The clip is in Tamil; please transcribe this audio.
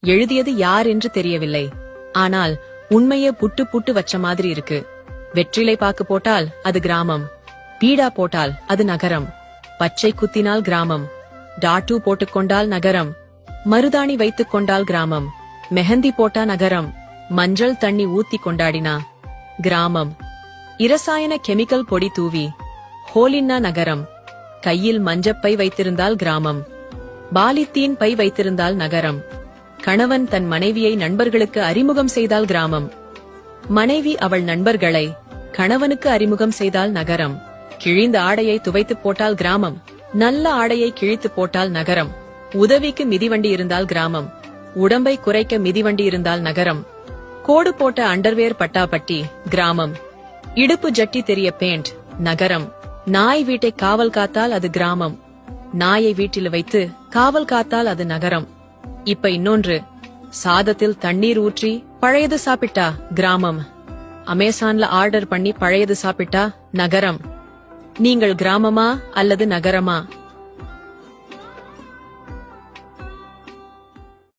எழுதியது யார் என்று தெரியவில்லை. ஆனால் உண்மையே புட்டு புட்டு வச்ச மாதிரி இருக்கு. வெற்றிலை பாக்கு போட்டால் அது கிராமம், பீடா போட்டால் அது நகரம், பச்சை குத்தினால் கிராமம், டாட்டூ போட்டுக்கொண்டால் நகரம், மருதாணி வைத்துக் கொண்டால் கிராமம், மெஹந்தி போட்டா நகரம், மஞ்சள் தண்ணி ஊத்தி கொண்டாடினா கிராமம், இரசாயன கெமிக்கல் பொடி தூவி ஹோலின்னா நகரம், கையில் மஞ்சப்பை வைத்திருந்தால் கிராமம், பாலித்தீன் பை வைத்திருந்தால் நகரம், கணவன் தன் மனைவியை நண்பர்களுக்கு அறிமுகம் செய்தால் கிராமம், மனைவி அவள் நண்பர்களை கணவனுக்கு அறிமுகம் செய்தால் நகரம், கிழிந்த ஆடையை துவைத்து போட்டால் கிராமம், நல்ல ஆடையை கிழித்து போட்டால் நகரம், உதவிக்கு மிதிவண்டி இருந்தால் கிராமம், உடம்பை குறைக்க மிதிவண்டி இருந்தால் நகரம், கோடு போட்ட அண்டர்வேர் பட்டாப்பட்டி கிராமம், இடுப்பு ஜட்டி தெரிய பேண்ட் நகரம், நாய் வீட்டை காவல் காத்தால் அது கிராமம், நாயை வீட்டில் வைத்து காவல் காத்தால் அது நகரம். இப்ப இன்னொன்று, சாதத்தில் தண்ணீர் ஊற்றி பழையது சாப்பிட்டா கிராமம், அமேசான்ல ஆர்டர் பண்ணி பழையது சாப்பிட்டா நகரம். நீங்கள் கிராமமா அல்லது நகரமா?